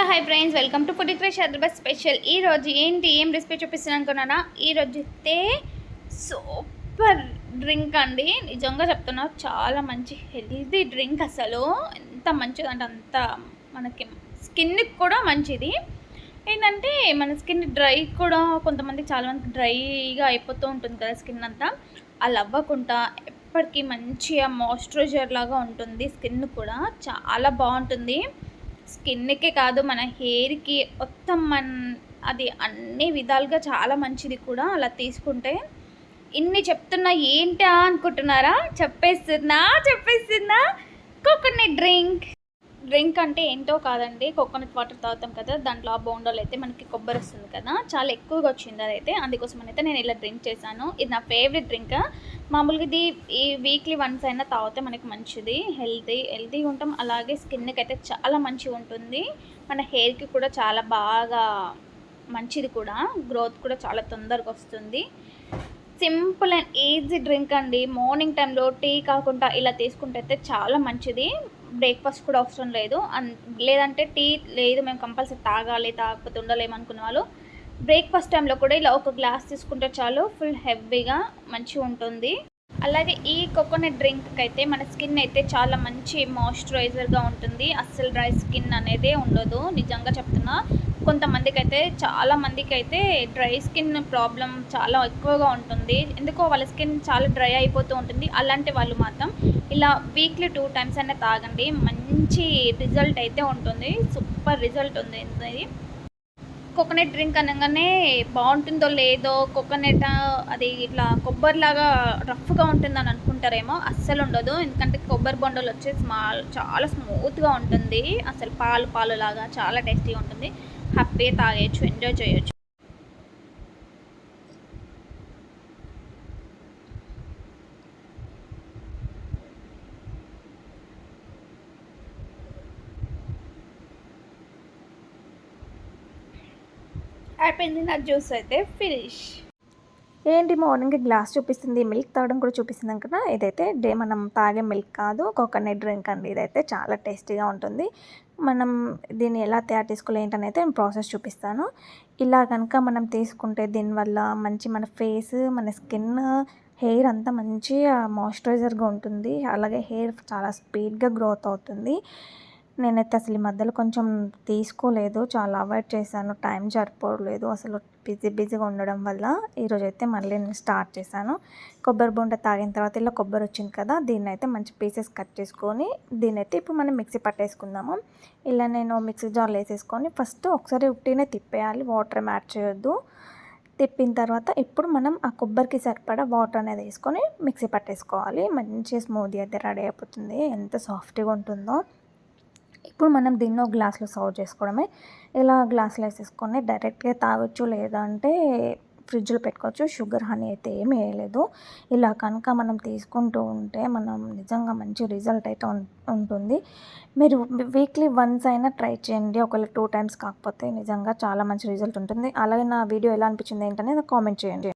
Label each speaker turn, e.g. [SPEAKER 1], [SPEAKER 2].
[SPEAKER 1] Hi friends, welcome to food crash Hyderabad special. ఈరోజు ఏం recipe చూపిస్తాను అనుకున్నానా? ఈరోజు అయితే సూపర్ డ్రింక్ అండి. నిజంగా చెప్తున్నా, చాలా మంచి హెల్తీ డ్రింక్. అసలు ఎంత మంచిది అంటే అంత మనకి స్కిన్కి కూడా మంచిది. ఏంటంటే మన స్కిన్ డ్రై కూడా, కొంతమంది చాలామందికి డ్రైగా అయిపోతూ ఉంటుంది కదా స్కిన్ అంతా. అలా అవ్వకుండా ఎప్పటికీ మంచిగా మాయిశ్చరైజర్ లాగా ఉంటుంది. స్కిన్ కూడా చాలా బాగుంటుంది. స్కిన్కే కాదు, మన హెయిర్కి మొత్తం అది అన్ని విధాలుగా చాలా మంచిది కూడా అలా తీసుకుంటే. ఇన్ని చెప్తున్నా ఏంటా అనుకుంటున్నారా? చెప్పేస్తున్నా కోకోనట్ డ్రింక్ అంటే ఏంటో కాదండి. కోకోనట్ వాటర్ తాగుతాం కదా, దాంట్లో ఆ బోండాలు అయితే మనకి కొబ్బరి వస్తుంది కదా, చాలా ఎక్కువగా వచ్చింది అదైతే. అందుకోసం అయితే నేను ఇలా డ్రింక్ చేశాను. ఇది నా ఫేవరెట్ డ్రింక్. మామూలుగా ఇది ఈ వీక్లీ వన్స్ అయినా తాగితే మనకి మంచిది. హెల్తీగా ఉంటాం. అలాగే స్కిన్కి అయితే చాలా మంచిగా ఉంటుంది. మన హెయిర్కి కూడా చాలా బాగా మంచిది కూడా. గ్రోత్ కూడా చాలా తొందరగా వస్తుంది. సింపుల్ అండ్ ఈజీ డ్రింక్ అండి. మార్నింగ్ టైంలో టీ కాకుండా ఇలా తీసుకుంటే అయితే చాలా మంచిది. బ్రేక్ఫాస్ట్ కూడా అవసరం లేదు. లేదంటే టీ లేదు, మేము కంపల్సరీ తాగకపోతే ఉండలేమనుకున్న వాళ్ళు బ్రేక్ఫాస్ట్ టైంలో కూడా ఇలా ఒక గ్లాస్ తీసుకుంటే చాలు, ఫుల్ హెవీగా మంచిగా ఉంటుంది. అలాగే ఈ కోకోనట్ డ్రింక్కి అయితే మన స్కిన్ అయితే చాలా మంచి మాయిశ్చరైజర్గా ఉంటుంది. అస్సలు డ్రై స్కిన్ అనేదే ఉండదు. నిజంగా చెప్తున్నా, కొంతమందికి అయితే చాలా మందికి అయితే డ్రై స్కిన్ ప్రాబ్లం చాలా ఎక్కువగా ఉంటుంది. ఎందుకో వాళ్ళ స్కిన్ చాలా డ్రై అయిపోతూ ఉంటుంది. అలాంటి వాళ్ళు మాత్రం ఇలా వీక్లీ 2 టైమ్స్ అయినా తాగండి. మంచి రిజల్ట్ అయితే ఉంటుంది. సూపర్ రిజల్ట్ ఉంది ఇది. కోకోనట్ డ్రింక్ అనగానే బాగుంటుందో లేదో, కోకోనట్ అది ఇట్లా కొబ్బరిలాగా రఫ్గా ఉంటుందని అనుకుంటారేమో. అస్సలు ఉండదు. ఎందుకంటే కొబ్బరి బొండలు వచ్చేసి చాలా స్మూత్గా ఉంటుంది. అసలు పాలు లాగా చాలా టేస్టీగా ఉంటుంది. హ్యాపీగా తాగేయచ్చు, ఎంజాయ్ చేయొచ్చు. అయిపోయింది నా జ్యూస్ అయితే ఫినిష్.
[SPEAKER 2] ఏంటి మార్నింగ్ గ్లాస్ చూపిస్తుంది, మిల్క్ తాగడం కూడా చూపిస్తుంది కదా. ఇదైతే మనం తాగే మిల్క్ కాదు, కోకోనట్ డ్రింక్ అండి. ఇదైతే చాలా టేస్టీగా ఉంటుంది. మనం దీన్ని ఎలా తయారు చేసుకోవాలి ఏంటనైతే నేను ప్రాసెస్ చూపిస్తాను. ఇలా కనుక మనం తీసుకుంటే దీనివల్ల మంచి మన ఫేస్, మన స్కిన్, హెయిర్ అంతా మంచిగా మాయిశ్చరైజర్గా ఉంటుంది. అలాగే హెయిర్ చాలా స్పీడ్గా గ్రోత్ అవుతుంది. నేనైతే అసలు ఈ మధ్యలో కొంచెం తీసుకోలేదు, చాలా అవాయిడ్ చేశాను. టైం సరిపోలేదు అసలు, బిజీగా ఉండడం వల్ల. ఈరోజైతే మళ్ళీ నేను స్టార్ట్ చేశాను. కొబ్బరి బొండ తాగిన తర్వాత ఇలా కొబ్బరి వచ్చింది కదా, దీన్ని అయితే మంచి పీసెస్ కట్ చేసుకొని దీన్నైతే ఇప్పుడు మనం మిక్సీ పట్టేసుకుందాము. ఇలా నేను మిక్సీ జార్లో వేసేసుకొని ఫస్ట్ ఒకసారి ఉట్టినే తిప్పేయాలి, వాటర్ ఏం యాడ్ చేయొద్దు. తిప్పిన తర్వాత ఇప్పుడు మనం ఆ కొబ్బరికి సరిపడా వాటర్ అనేది వేసుకొని మిక్సీ పట్టేసుకోవాలి. మంచి స్మూదీ అయితే రెడీ అయిపోతుంది. ఎంత సాఫ్ట్గా ఉంటుందో. ఇప్పుడు మనం దీన్ని ఒక గ్లాస్లో సర్వ్ చేసుకోవడమే. ఇలా గ్లాస్లో వేసేసుకొని డైరెక్ట్గా తాగొచ్చు, లేదంటే ఫ్రిడ్జ్లో పెట్టుకోవచ్చు. షుగర్, హనీ అయితే ఏమీ వేయలేదు. ఇలా కనుక మనం తీసుకుంటూ ఉంటే మనం నిజంగా మంచి రిజల్ట్ అయితే ఉంటుంది. మీరు వీక్లీ వన్స్ అయినా ట్రై చేయండి. ఒకవేళ 2 టైమ్స్ కాకపోతే నిజంగా చాలా మంచి రిజల్ట్ ఉంటుంది. అలాగే నా వీడియో ఎలా అనిపించింది ఏంటనేది కామెంట్ చేయండి.